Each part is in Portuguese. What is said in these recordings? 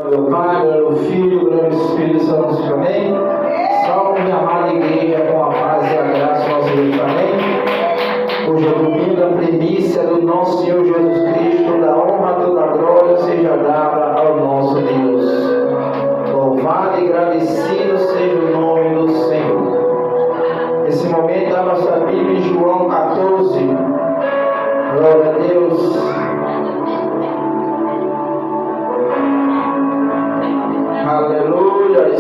Meu Pai, meu Filho, meu Espírito Santo, amém? Salve minha amada igreja com a paz e a graça do nosso Deus, amém? Hoje é domingo, a primícia do nosso Senhor Jesus Cristo, da honra, toda a glória seja dada ao nosso Deus. Louvado e agradecido seja o nome do Senhor. Nesse momento, a nossa Bíblia em João 14. Glória a Deus. Aleluia.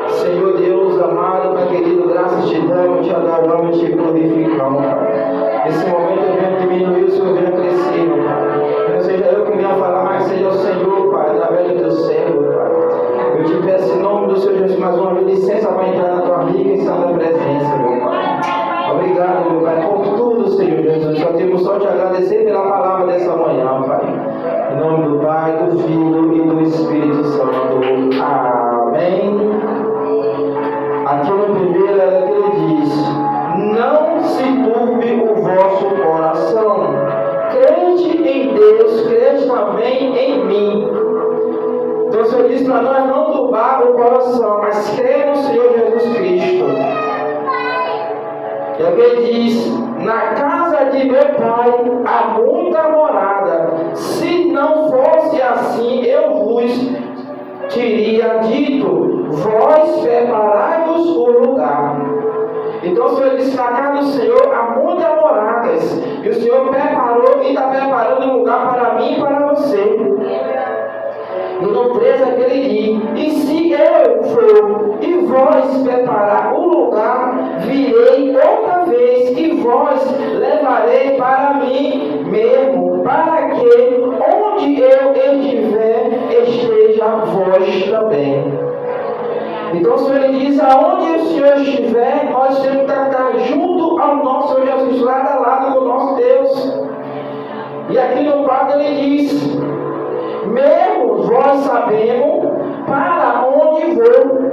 Senhor Deus amado, Pai querido, graças te damos, te adoramos, te glorificamos, Pai. Nesse momento eu venho diminuir, o Senhor venha crescer, meu Pai. Que não seja eu que venha falar, mas seja o Senhor, Pai, através do teu servo, Pai. Eu te peço em nome do Senhor Jesus mais uma vez licença para entrar na tua rica e santa presença, meu Pai. Obrigado, meu Pai, por tudo, Senhor Jesus. Só temos só te agradecer pela palavra dessa manhã, Pai. Em nome do Pai, do Filho e do Espírito Santo. Amém. Aqui no primeiro é que ele diz: não se turbe o vosso coração. Crede em Deus, crede também em mim. Então o Senhor diz para nós não turbar o coração, mas crer no Senhor Jesus Cristo. E aqui ele diz: na casa de meu Pai há muita morada. Se não fosse assim, eu vos teria dito: vós preparai-vos o lugar. Então o Senhor disse: na casa do Senhor há muitas moradas. E o Senhor preparou e está preparando um lugar para mim e para você. E no 13 aquele diz: e se eu for e vós preparar o lugar, virei outra vez e vós levarei para mim mesmo, para que onde eu estiver, esteja vós também. Então o Senhor diz: aonde o Senhor estiver, nós temos que estar junto ao nosso Senhor Jesus, lado a lado com o nosso Deus. E aqui no 4 ele diz: mesmo vós sabemos para onde vou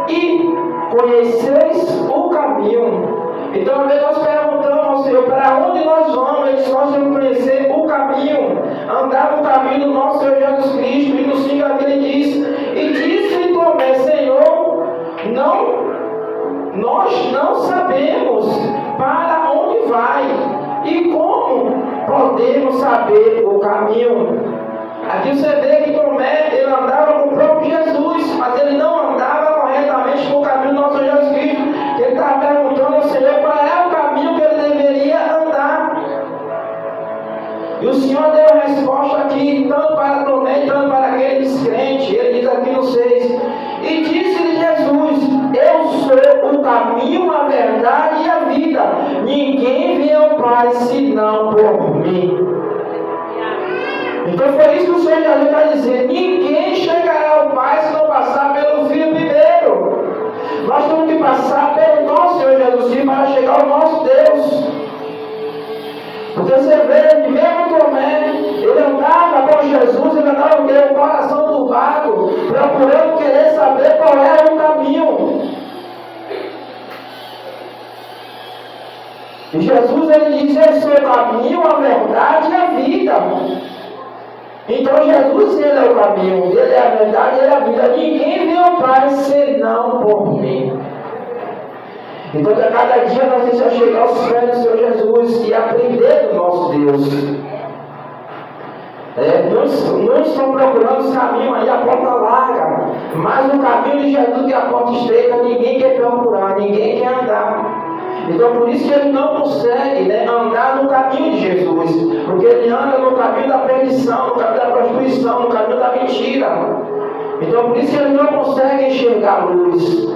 e conheceis o caminho. Então nós perguntamos ao Senhor: para onde nós vamos? Ele disse: nós temos que conhecer o caminho, andar no caminho do nosso Senhor Jesus Cristo. E no 5 aqui ele diz: e disse Tomé: Senhor, nós não sabemos para onde vai e como podemos saber o caminho. Aqui você vê que Tomé, ele andava com o próprio Jesus, mas ele não andava corretamente com o caminho do nosso Jesus Cristo. Ele estava perguntando ao Senhor qual é o caminho que ele deveria andar. E o Senhor deu a resposta aqui, tanto para Tomé, tanto para aquele descrente. Ele diz aqui no 6: e disse-lhe Jesus: eu sou o caminho, a verdade e a vida. Ninguém vem ao Pai senão por mim. Então foi isso que o Senhor Jesus está dizendo: ninguém chegará ao Pai se não passar pelo Filho primeiro. Nós temos que passar pelo nosso Senhor Jesus Cristo para chegar ao nosso Deus. Porque você vê que mesmo Tomé, ele andava com Jesus, ele andava com o coração turbado, procurando querer saber qual era o caminho. E Jesus, ele diz: eu sou o caminho, a verdade e a vida. Então Jesus, ele é o caminho, ele é a verdade, ele é a vida. Ninguém vem ao Pai senão por mim. Então a cada dia nós temos que chegar aos pés do Senhor Jesus e aprender do nosso Deus. Não estão procurando os caminhos aí, a porta larga, mas no caminho de Jesus, que é a porta estreita, ninguém quer procurar, ninguém quer andar. Então por isso que ele não consegue andar no caminho de Jesus, porque ele anda no caminho da perdição, no caminho da prostituição, no caminho da mentira. Então por isso que ele não consegue enxergar a luz.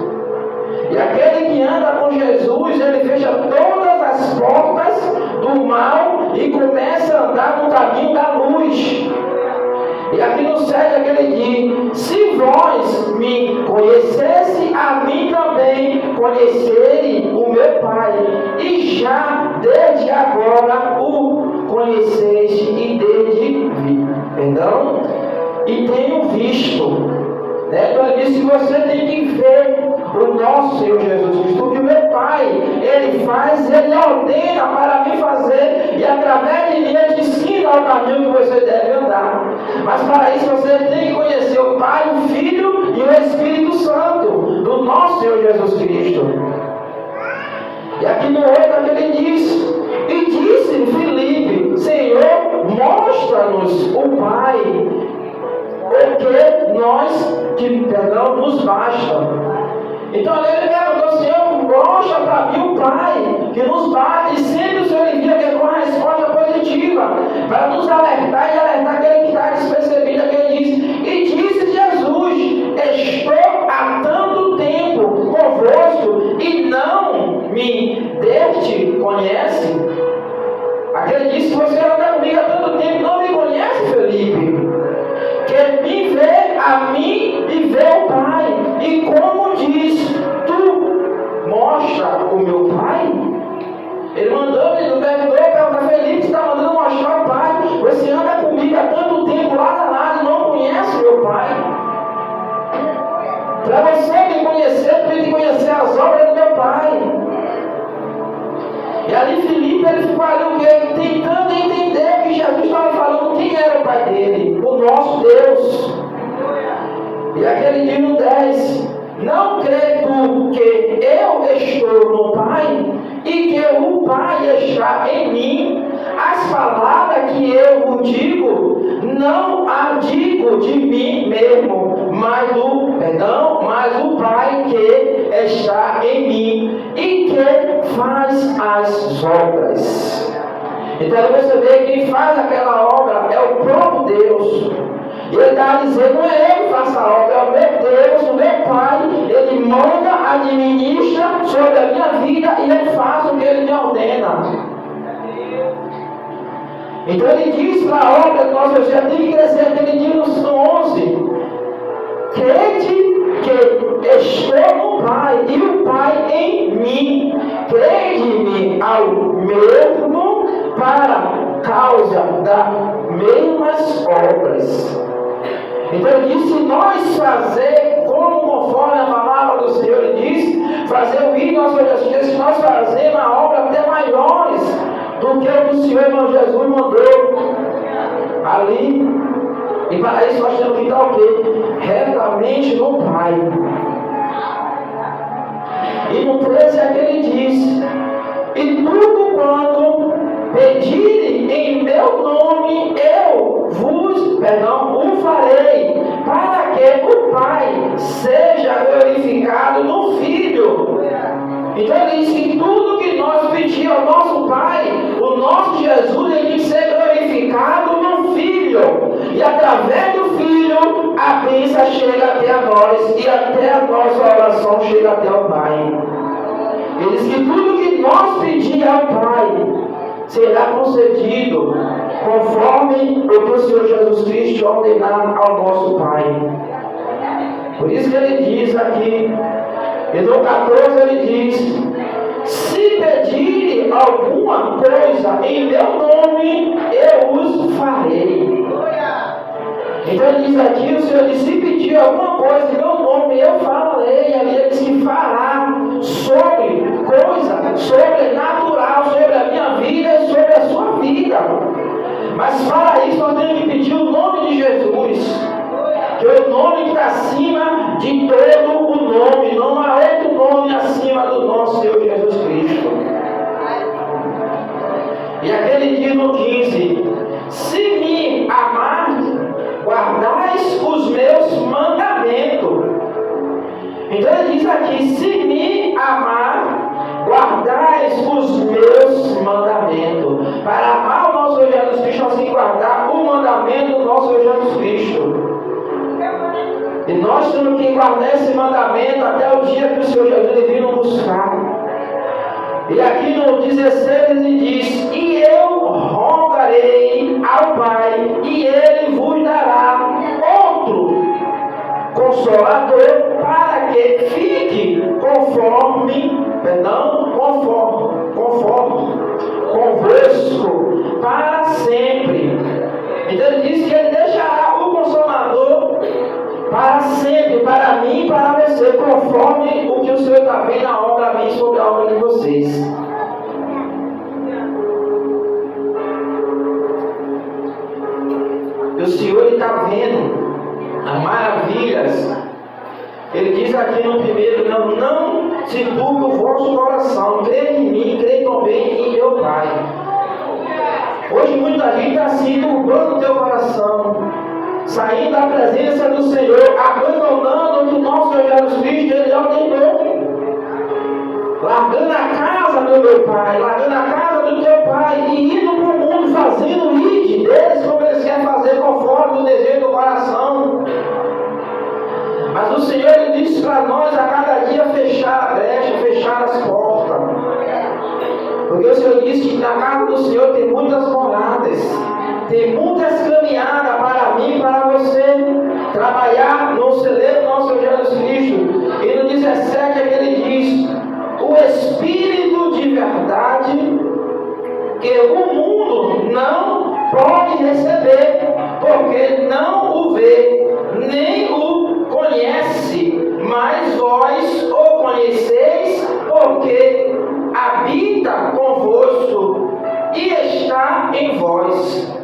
E aquele que anda com Jesus, ele fecha todas as portas do mal e começa a andar no caminho da luz. E aqui no 7 aquele diz: se vós me conhecesse, a mim também conhecerem o meu Pai, e já desde agora o conheceste e e tenho visto. Então ele disse: você tem que ver o nosso Senhor Jesus Cristo, o que o meu Pai, Ele faz, Ele ordena para mim fazer, e através de mim Ele te ensina o caminho que você deve andar. Mas para isso você tem que conhecer nos basta. Então ele perguntou: Senhor, mostra para mim o Pai que nos basta. E sempre o Senhor envia que é uma resposta positiva para nos alertar e alertar aquele que está despercebido. Que ele diz: e disse Jesus: estou há tanto tempo convosco e não me deste conhece. Aquele disse: você anda comigo há tanto tempo, não me conhece, Felipe. Que me vê a mim e vê o Pai. E como diz, tu mostra o meu Pai? Ele mandou, ele perguntou, Felipe, está mandando mostrar o Pai. Você anda comigo há tanto tempo, lado a lado, e não conhece o meu Pai. Para você me conhecer, tu tem que conhecer as obras do meu Pai. E ali Felipe, ele ficou ali o quê? Tentando entender que Jesus estava falando quem era o Pai dele, o nosso Deus. E aquele dia no 10, não crê tu que eu estou no Pai e que o Pai está em mim? As palavras que eu vos digo, não as digo de mim mesmo, mas o Pai que está em mim e que faz as obras. Então você vê que quem faz aquela obra é o próprio Deus. E ele está dizendo: não é eu que faço a obra, é o meu Deus, o meu Pai. Ele manda, administra sobre a minha vida e eu faço o que ele me ordena. Então ele diz para a obra que nós já tem que crescer. Aquele dia no 11: crede que estou no Pai e o Pai em mim. Crede-me ao mesmo para causa das mesmas obras. Então ele diz: se nós fazer como conforme a palavra do Senhor, ele diz, fazer o que nós fazemos, se nós fazemos a obra até maiores do que o que o Senhor irmão Jesus mandou ali. E para isso nós temos que estar o quê? Retamente no Pai. E no 13 é que ele diz: e tudo quanto pedirem em meu nome, eu o farei, para que o Pai seja glorificado no Filho. Então ele diz que tudo que nós pedimos ao nosso Pai, o nosso Jesus, ele tem que ser glorificado no Filho. E através do Filho, a bênção chega até a nós, e até a nossa oração chega até o Pai. Ele diz que tudo que nós pedimos ao Pai será concedido conforme o que o Senhor Jesus Cristo ordenar ao nosso Pai. Por isso que ele diz aqui, e no 14 ele diz: se pedirem alguma coisa em meu nome, eu os farei. Então ele diz aqui, o Senhor diz: se pedir alguma coisa em meu nome, eu farei. Ali ele diz que fará sobre coisa sobrenatural, sobre a minha vida e sobre a sua vida. Mas para isso nós temos que pedir o nome de Jesus, que é o nome que está acima de todo o nome. Não há outro nome acima do nosso Senhor Jesus Cristo. E aquele dia no 15: se me amardes, guardais os meus mandamentos. Então ele diz aqui: se me amar, guardais os meus mandamentos. Para amar o nosso Senhor Jesus Cristo, nós temos que guardar o mandamento do nosso Senhor Jesus Cristo. E nós temos que guardar esse mandamento até o dia que o Senhor Jesus vir nos buscar. E aqui no 16 ele diz: e eu rogarei ao Pai, e ele vos dará outro Consolador, para que fique convosco para sempre. Então ele diz que ele deixará o Consolador para sempre, para mim e para você, conforme o que o Senhor está vendo a obra minha sobre a obra de vocês. E o Senhor está vendo as maravilhas. Ele diz aqui no primeiro: não se turbe o vosso coração, crê em mim, crê também em meu Pai. Hoje muita gente está assim, turbando o teu coração. saindo da presença do Senhor, abandonando o que o nosso Senhor Jesus Cristo Ele ordenou. Largando a casa do meu pai, largando a casa do teu pai, e indo para o mundo fazendo o ide deles, como eles querem fazer conforme o desejo do coração. Mas o Senhor Ele disse para nós a cada dia fechar a brecha, fechar as portas. Porque o Senhor disse que na casa do Senhor tem muitas moradas, tem muitas caminhadas para mim e para você trabalhar no celeiro do nosso Senhor Jesus Cristo. E no 17 é que Ele diz: o Espírito de verdade que o mundo não pode receber, porque não o vê, nem o conhece, mas vós o conheceis, porque habita convosco e está em vós.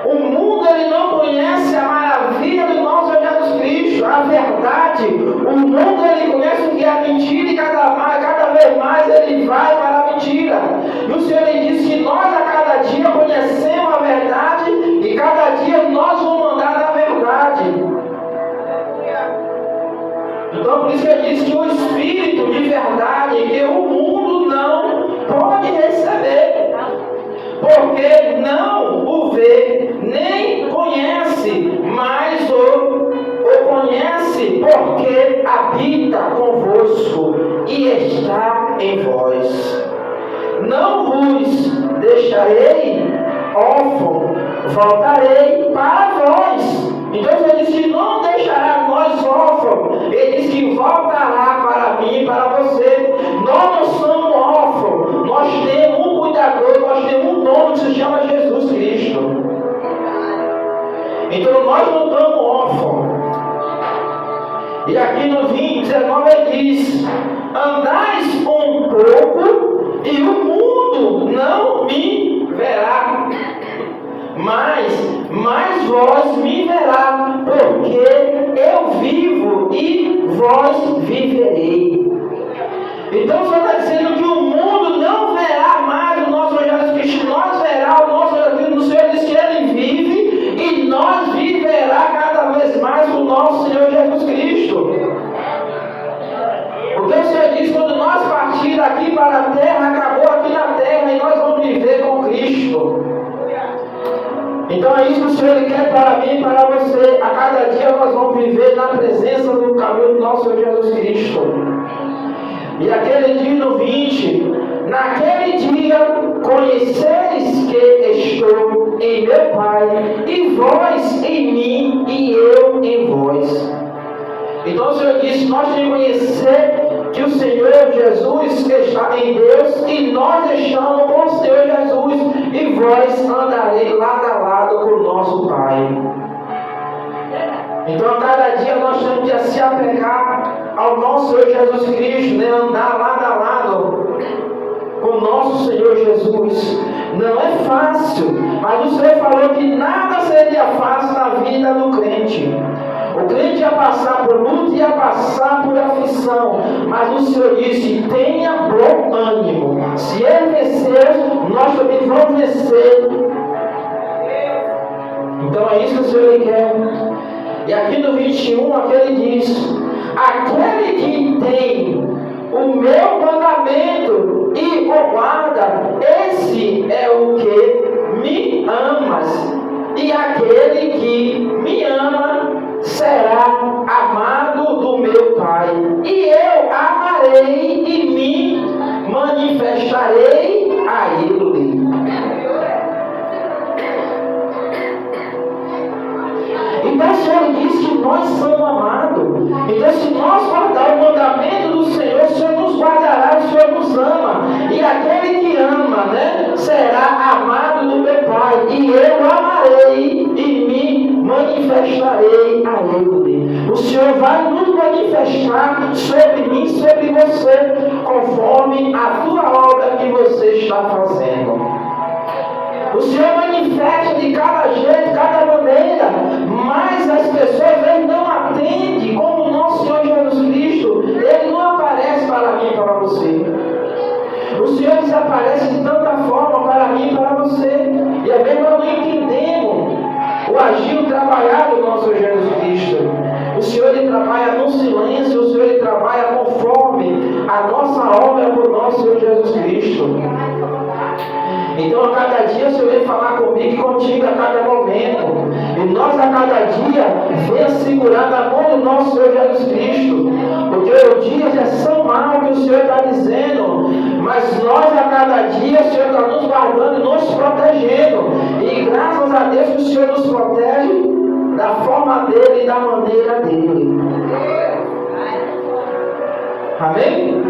O mundo ele não conhece a maravilha do nosso Jesus Cristo, a verdade. O mundo ele conhece o que é mentira e cada vez mais ele vai para a mentira. E o Senhor ele diz que nós a cada dia conhecemos a verdade e cada dia nós vamos andar na verdade. Então por isso que ele diz que o Espírito de verdade que o mundo não pode receber, porque não o vê, nem conhece, mas o conhece, porque habita convosco e está em vós. Não vos deixarei órfão, voltarei para vós. Então ele diz que não deixará nós órfãos, ele diz que voltará para mim e para você. Nós não somos órfãos, nós temos um cuidador, nós temos um dono que se chama Jesus Cristo. Então nós não estamos órfãos. E aqui no 19 ele diz: andais um pouco e o mundo não me verá, mas vós me verá, porque eu vivo e vós viverei. Então só está dizendo que o mundo não verá mais o nosso Jesus Cristo, nós verá o nosso Jesus Cristo. O Senhor diz que Ele vive e nós viverá cada vez mais com o nosso Senhor Jesus Cristo. Porque o Senhor diz que quando nós partir daqui para a terra, acabou aqui na terra e nós vamos viver com Cristo. Então é isso que o Senhor Ele quer para mim e para você. A cada dia nós vamos viver na presença do caminho do nosso Senhor Jesus Cristo. E aquele dia no 20, naquele dia conheceis que estou em meu Pai, e vós em mim, e eu em vós. Então o Senhor disse: nós temos que conhecer que o Senhor Jesus está em Deus, e nós estamos com o Senhor Jesus, e vós andareis lado a lado com o nosso Pai. Então a cada dia nós temos que se apegar ao nosso Senhor Jesus Cristo, né? Andar lado a lado com o nosso Senhor Jesus. Não é fácil, mas o Senhor falou que nada seria fácil na vida do crente. O crente ia passar por luta, ia passar por aflição, mas o Senhor disse: tenha bom ânimo. Se Ele vencer, nós também vamos vencer. Então é isso que o Senhor quer. E aqui no 21, aqui Ele diz: aquele que tem o meu mandamento e o guarda, esse é o que me amas. E aquele que me ama será amado do meu Pai. E eu amarei e me manifestarei a Ele. Então o Senhor diz que nós somos amados. Então se nós guardar o mandamento do Senhor, o Senhor nos guardará, o Senhor nos ama. E aquele que ama, né, será amado do meu Pai. E eu amarei e me manifestarei a Ele. O Senhor vai nos manifestar sobre mim, sobre você, conforme a tua obra que você está fazendo. O Senhor manifesta de cada jeito, de cada maneira, mas as pessoas eles não atendem como o nosso Senhor Jesus Cristo. Ele não aparece para mim e para você. O Senhor desaparece de tanta forma para mim e para você. E às vezes nós não entendemos o agir, o trabalhar do maneira dele. Amém?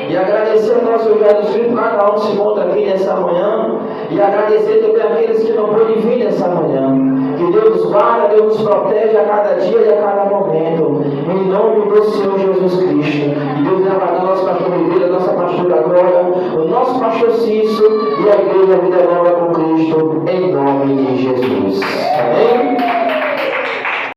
E agradecer ao nosso Evangelho do Espírito, cada um que se encontra aqui nessa manhã. E agradecer também aqueles que não podem vir nessa manhã. Que Deus nos guarda, Deus nos protege a cada dia e a cada momento. Em nome do Senhor Jesus Cristo. E Deus vai guardar nosso pastor Ribeiro, a nossa pastora Glória, o nosso pastor Cício e a igreja Vida Nova com Cristo. Em nome de Jesus. Amém?